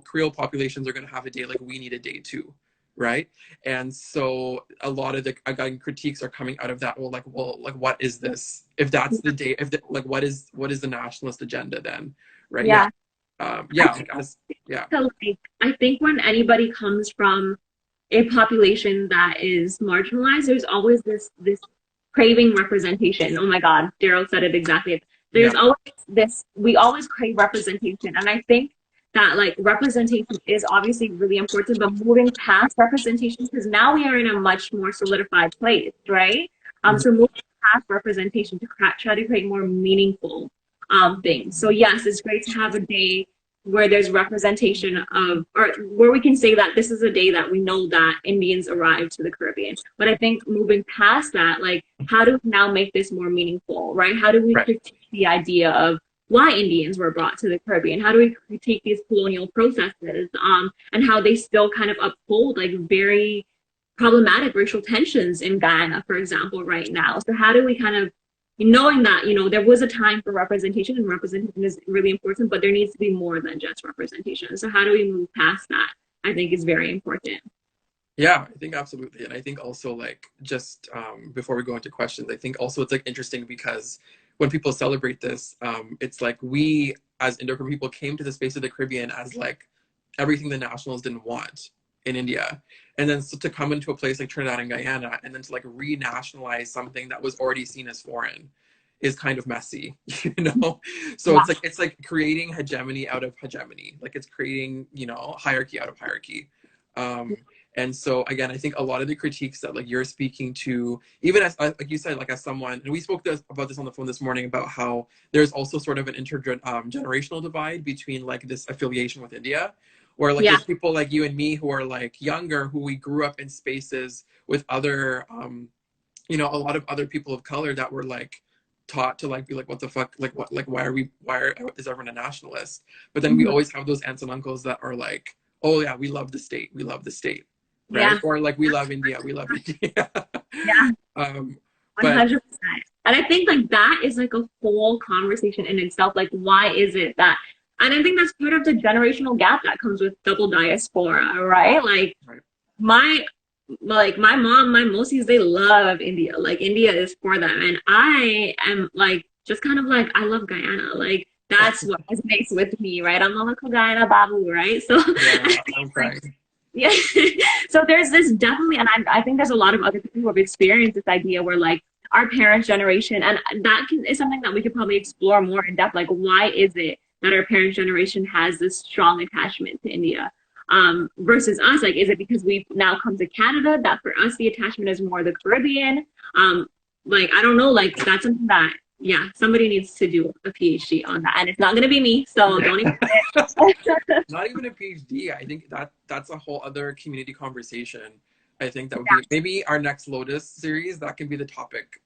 Creole populations are going to have a day, like we need a day too, right? And so a lot of the again critiques are coming out of that. Well, what is this? If that's the day, what is the nationalist agenda then, right? Yeah. So like, I think when anybody comes from a population that is marginalized, there's always this craving representation. Oh my God, Daryl said it exactly. There's always this, we always crave representation. And I think that like representation is obviously really important, but moving past representation, because now we are in a much more solidified place, right? So moving past representation to try to create more meaningful things. So yes, it's great to have a day where there's representation of, or where we can say that this is a day that we know that Indians arrived to the Caribbean. But I think moving past that, like, how do we now make this more meaningful, right? How do we critique the idea of why Indians were brought to the Caribbean? How do we critique these colonial processes, and how they still kind of uphold like very problematic racial tensions in Guyana, for example, right now? So how do we kind of, knowing that there was a time for representation, and representation is really important, but there needs to be more than just representation. So how do we move past that? I think is very important. Yeah, I think absolutely. And I think also like just before we go into questions, I think also it's like interesting because when people celebrate this, it's like we as Indo-Caribbean people came to the space of the Caribbean as like everything the nationals didn't want in India. And then so to come into a place like Trinidad and Guyana and then to like re-nationalize something that was already seen as foreign is kind of messy, So it's like creating hegemony out of hegemony. Like it's creating, hierarchy out of hierarchy. And so again, I think a lot of the critiques that like you're speaking to, even as like you said, like as someone, and we spoke about this on the phone this morning about how there's also sort of an intergenerational divide between like this affiliation with India, where like there's people like you and me who are like younger, who we grew up in spaces with other, a lot of other people of color that were like taught to like be like, what the fuck, like what, like why is everyone a nationalist? But then we always have those aunts and uncles that are like, oh yeah, we love the state, right? Or like we love India, we love India. 100%. And I think like that is like a whole conversation in itself. Like, why is it that? And I think that's part of the generational gap that comes with double diaspora, right? Like my mom, my Mosies, they love India. Like India is for them. And I am like, just kind of like, I love Guyana. Like that's what resonates with me, right? I'm a local Guyana Babu, right? So yeah, I'm crying. Yeah. So there's this definitely, and I think there's a lot of other people who have experienced this idea where like our parents' generation, and is something that we could probably explore more in depth. Like, why is it that our parents' generation has this strong attachment to India? Versus us, like, is it because we've now come to Canada that for us the attachment is more the Caribbean? Like, I don't know, like that's something that, yeah, somebody needs to do a PhD on that, and it's not going to be me, so don't even. Not even a PhD. I think that's a whole other community conversation. I think that would be maybe our next Lotus series. That can be the topic.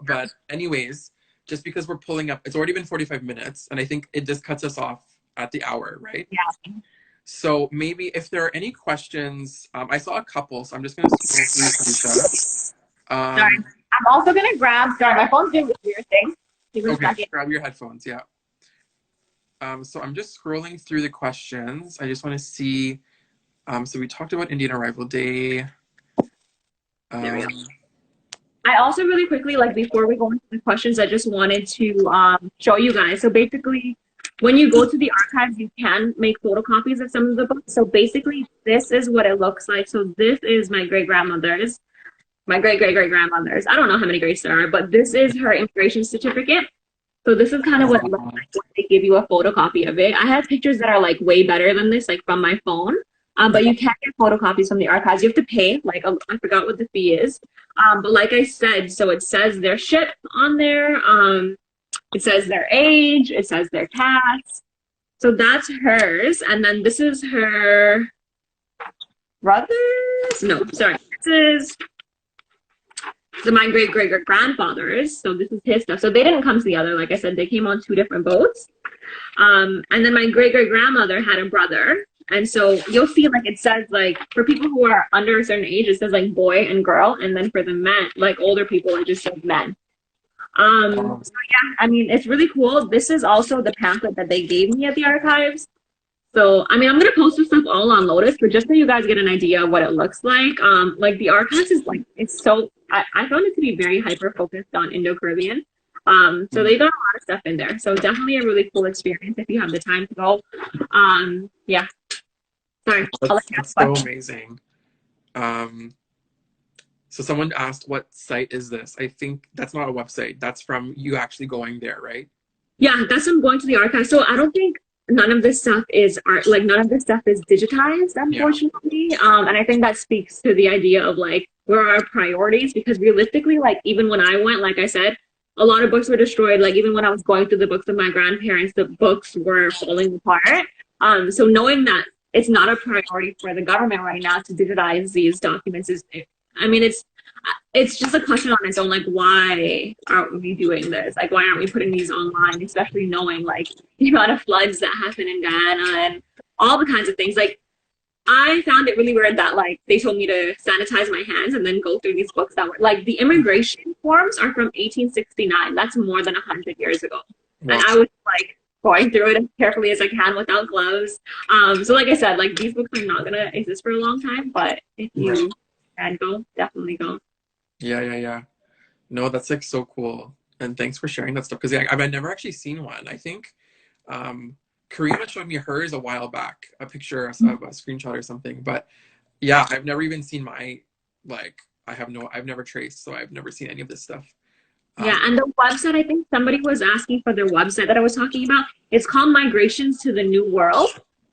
But anyways, just because we're pulling up, it's already been 45 minutes, and I think it just cuts us off at the hour, right? Yeah. So maybe if there are any questions, I saw a couple, so I'm just going to scroll through, Talisha. Sorry. I'm also going to grab, sorry, my phone's doing this weird thing. Okay, grab your headphones, yeah. So I'm just scrolling through the questions. I just want to see, so we talked about Indian Arrival Day. There we go. I also really quickly, like before we go into the questions, I just wanted to show you guys. So basically, when you go to the archives, you can make photocopies of some of the books. So basically, this is what it looks like. So this is my great-grandmother's, my great-great-great-grandmother's. I don't know how many greats there are, but this is her immigration certificate. So this is kind of what it looks like when they give you a photocopy of it. I have pictures that are like way better than this, like from my phone. But you can't get photocopies from the archives. You have to pay, like, I forgot what the fee is. But like I said, so it says their ship on there. It says their age. It says their tax. So that's hers. And then this is her brother's? No, sorry. This is my great-great-grandfather's. So this is his stuff. So they didn't come together. Like I said, they came on 2 different boats. And then my great-great-grandmother had a brother. And so you'll see, like, it says, like, for people who are under a certain age, it says, like, boy and girl. And then for the men, like, older people, it just says men. So, yeah, I mean, it's really cool. This is also the pamphlet that they gave me at the archives. So, I mean, I'm going to post this stuff all on Lotus, but just so you guys get an idea of what it looks like. Like, the archives is, like, it's so, I found it to be very hyper-focused on Indo Caribbean. So they've done a lot of stuff in there. So definitely a really cool experience if you have the time to go. Yeah. Sorry. That's so amazing. So someone asked, what site is this? I think that's not a website. That's from you actually going there, right? Yeah, that's from going to the archive. So I don't think none of this stuff is art, like none of this stuff is digitized, unfortunately. Yeah. And I think that speaks to the idea of like, where are our priorities? Because realistically, like even when I went, like I said, a lot of books were destroyed. Like even when I was going through the books of my grandparents, the books were falling apart. So knowing that it's not a priority for the government right now to digitize these documents is, I mean, it's just a question on its own. Like, why aren't we doing this? Like, why aren't we putting these online? Especially knowing like the amount of floods that happen in Guyana and all the kinds of things. Like, I found it really weird that like they told me to sanitize my hands and then go through these books that were like the immigration forms are from 1869. That's more than 100 years ago. Wow. And I was like going through it as carefully as I can without gloves. So like I said, like these books are not gonna exist for a long time, but if you can go, definitely go. Yeah. No, that's like so cool. And thanks for sharing that stuff. Because I've never actually seen one. I think Karimah showed me hers a while back, a picture of a screenshot or something. But yeah, I've never even seen my, like, I've never traced, so I've never seen any of this stuff. Yeah, and the website, I think somebody was asking for their website that I was talking about. It's called Migrations to the New World.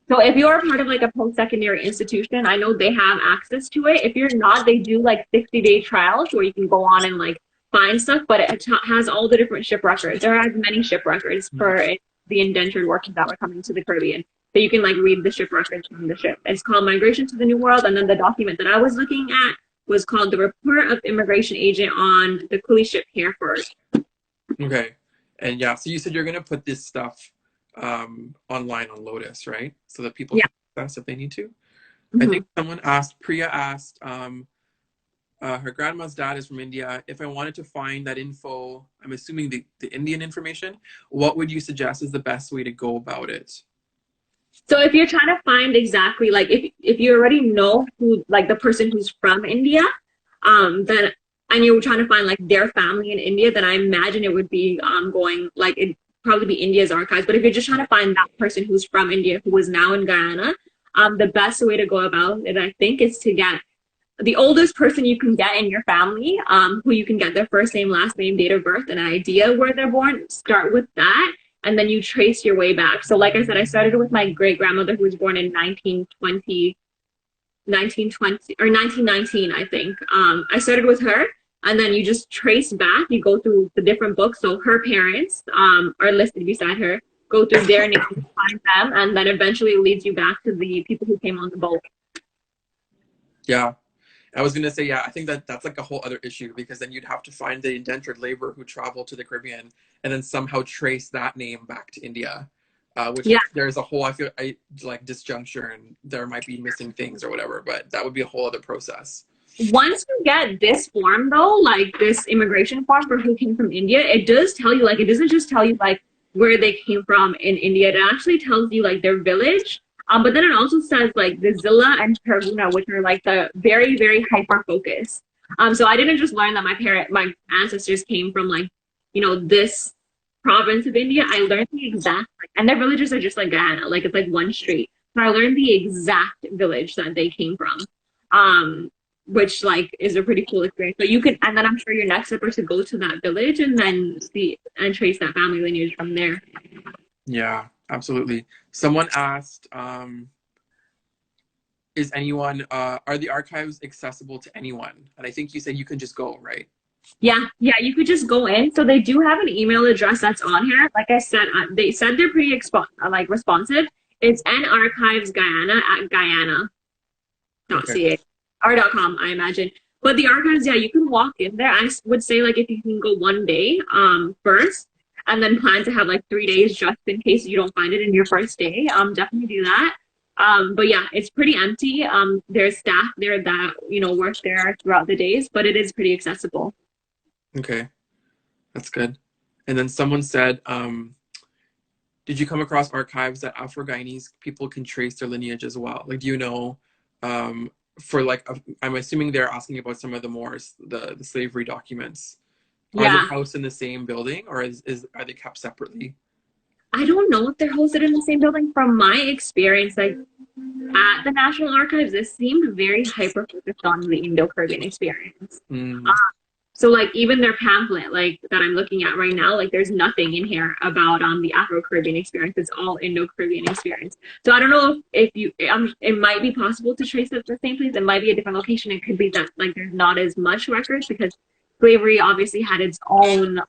So if you're part of like a post-secondary institution, I know they have access to it. If you're not, they do like 60-day trials where you can go on and like find stuff, but it has all the different ship records. There are many ship records for the indentured workers that were coming to the Caribbean. So you can like read the ship records from the ship. It's called Migration to the New World. And then the document that I was looking at was called the Report of Immigration Agent on the Coolie Ship Hereford. Okay. And yeah, so you said you're going to put this stuff online on Lotus, right? So that people can access if they need to. I think someone asked, Priya asked, her grandma's dad is from India. If I wanted to find that info, I'm assuming the Indian information, what would you suggest is the best way to go about it? So if you're trying to find exactly, like if you already know who, like the person who's from India, then, and you're trying to find like their family in India, then I imagine it would be going, like it'd probably be India's archives. But if you're just trying to find that person who's from India, who is now in Guyana, the best way to go about it, I think, is to get the oldest person you can get in your family, who you can get their first name, last name, date of birth, and an idea where they're born. Start with that, and then you trace your way back. So like I said, I started with my great grandmother, who was born in 1920 or 1919, I think. I started with her, and then you just trace back. You go through the different books. So her parents are listed beside her. Go through their names, find them, and then eventually it leads you back to the people who came on the boat. Yeah. I was gonna say, yeah, I think that that's like a whole other issue, because then you'd have to find the indentured labor who traveled to the Caribbean and then somehow trace that name back to India, which Yeah. there's a whole, I feel like disjuncture, and there might be missing things or whatever, but that would be a whole other process. Once you get this form though, like this immigration form for who came from India, it does tell you, like, it doesn't just tell you like where they came from in India. It actually tells you like their village. But then it also says like the Zilla and Tarhuna, which are like the very, very hyper focus. So I didn't just learn that my ancestors came from like, this province of India. I learned the exact, and their villages are just like Guyana, like it's like one street. So I learned the exact village that they came from. Which like is a pretty cool experience. So you can, and then I'm sure your next step is to go to that village and then see and trace that family lineage from there. Yeah, absolutely. Someone asked, is anyone, are the archives accessible to anyone? And I think you said you can just go, right? Yeah, you could just go in. So they do have an email address that's on here. Like I said, they said they're pretty like responsive. It's narchivesguyana@guyana.ca Okay. or .com, I imagine. But the archives, yeah, you can walk in there. I would say like if you can go one day first, and then plan to have like 3 days just in case you don't find it in your first day. Definitely do that. But yeah, it's pretty empty. There's staff there that work there throughout the days, but it is pretty accessible. Okay, that's good. And then someone said, did you come across archives that Afro-Guyanese people can trace their lineage as well? Like, do you know, for like, I'm assuming they're asking about some of the more, the slavery documents. Are they Yeah, housed in the same building, or are they kept separately? I don't know if they're hosted in the same building. From my experience, like at the National Archives, this seemed very hyper focused on the Indo Caribbean experience. Mm, So like even their pamphlet, like that I'm looking at right now, like there's nothing in here about the Afro Caribbean experience. It's all Indo Caribbean experience. So I don't know if you, it might be possible to trace it at the same place. It might be a different location. It could be that like there's not as much records because slavery obviously had its own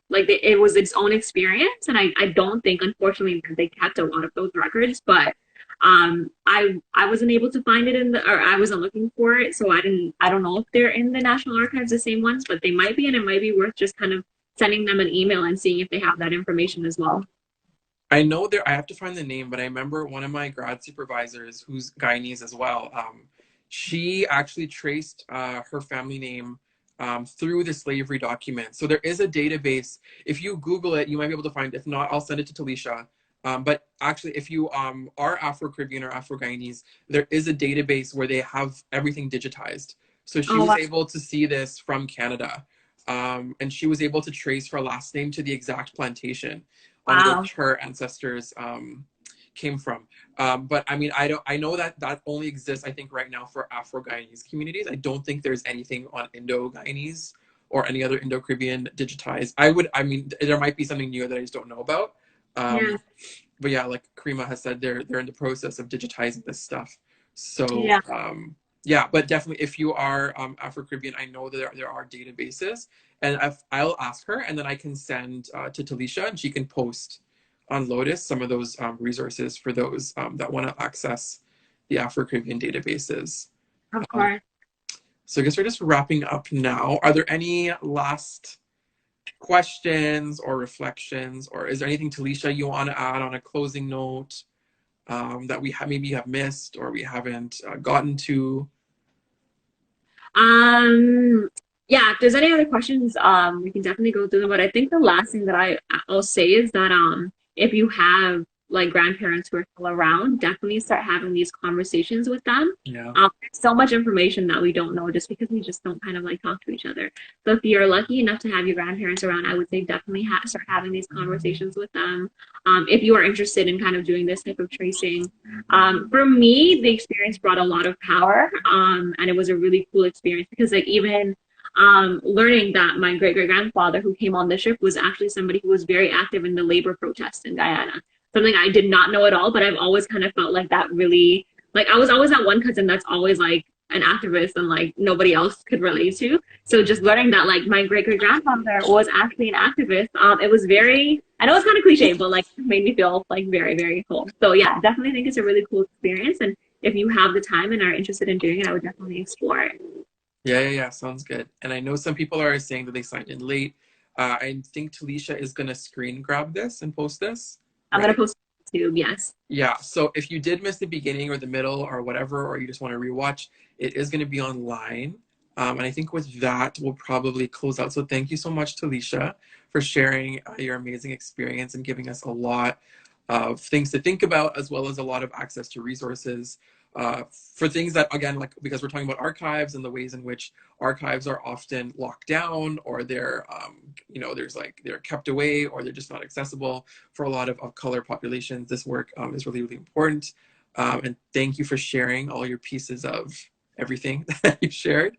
like it was its own experience, and I don't think unfortunately that they kept a lot of those records, but I wasn't able to find it or I wasn't looking for it, so I don't know if they're in the National Archives, the same ones, but they might be, and it might be worth just kind of sending them an email and seeing if they have that information as well. I know there. I have to find the name, but I remember one of my grad supervisors, who's Guyanese as well. She actually traced her family name through the slavery document. So there is a database. If you Google it, you might be able to find it. If not, I'll send it to Talisha. But actually, if you are Afro-Caribbean or Afro-Guyanese, there is a database where they have everything digitized. So she Oh, was wow. able to see this from Canada. And she was able to trace her last name to the exact plantation on Wow. which her ancestors came from. But I mean, I know that that only exists, I think, right now for Afro-Guyanese communities. I don't think there's anything on Indo-Guyanese or any other Indo-Caribbean digitized. I mean, there might be something new that I just don't know about. Yeah. But yeah, like Karimah has said, they're in the process of digitizing this stuff. So Yeah. yeah, but definitely if you are Afro-Caribbean, I know that there are databases, and I'll ask her, and then I can send to Talisha, and she can post on Lotus some of those resources for those that want to access the Afro-Caribbean databases. Of Um, course. so I guess we're just wrapping up now. Are there any last questions or reflections, or is there anything, Talisha, you want to add on a closing note that we maybe have missed or we haven't gotten to? Yeah, if there's any other questions, we can definitely go through them. But I think the last thing that I'll say is that if you have like grandparents who are still around, definitely start having these conversations with them. Yeah. There's so much information that we don't know just because we just don't kind of like talk to each other. So if you're lucky enough to have your grandparents around, I would say definitely start having these conversations with them. If you are interested in kind of doing this type of tracing, for me, the experience brought a lot of power, and it was a really cool experience because like even learning that my great great grandfather who came on the ship was actually somebody who was very active in the labor protests in Guyana. Something I did not know at all, but I've always kind of felt like that really, like I was always that one cousin that's always like an activist and like nobody else could relate to. So just learning that like my great great grandfather was actually an activist, it was very, I know it's kind of cliche, but like it made me feel like very, very cool. So yeah, definitely think it's a really cool experience. And if you have the time and are interested in doing it, I would definitely explore it. Yeah. Sounds good. And I know some people are saying that they signed in late. I think Talisha is going to screen grab this and post this, I'm gonna right? post it on YouTube, yes. Yeah. So if you did miss the beginning or the middle or whatever, or you just want to rewatch, it is going to be online. And I think with that, we'll probably close out. So thank you so much, Talisha, for sharing your amazing experience and giving us a lot of things to think about, as well as a lot of access to resources for things that, again, like because we're talking about archives and the ways in which archives are often locked down, or they're, there's like they're kept away, or they're just not accessible for a lot of color populations. This work is really, really important. And thank you for sharing all your pieces of everything that you shared.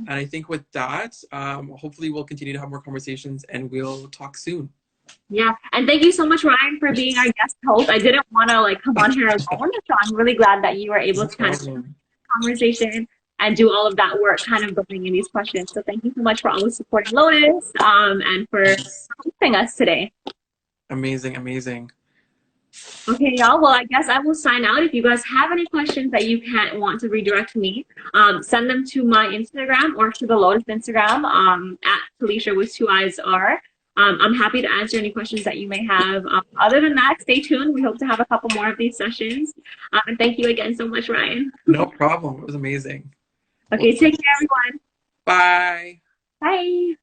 And I think with that, hopefully we'll continue to have more conversations and we'll talk soon. Yeah, and thank you so much, Ryan, for being our guest host. I didn't want to like come on here alone, so I'm really glad that you were able No to kind of problem. conversation and do all of that work, kind of building in these questions. So thank you so much for always supporting Lotus, and for hosting us today. Amazing, amazing. Okay, y'all. Well, I guess I will sign out. If you guys have any questions that you can't want to redirect to me, send them to my Instagram or to the Lotus Instagram, at Talisha with two eyes R. I'm happy to answer any questions that you may have. Other than that, stay tuned. We hope to have a couple more of these sessions. And thank you again so much, Ryan. No problem. It was amazing. Okay, take care, everyone. Bye. Bye.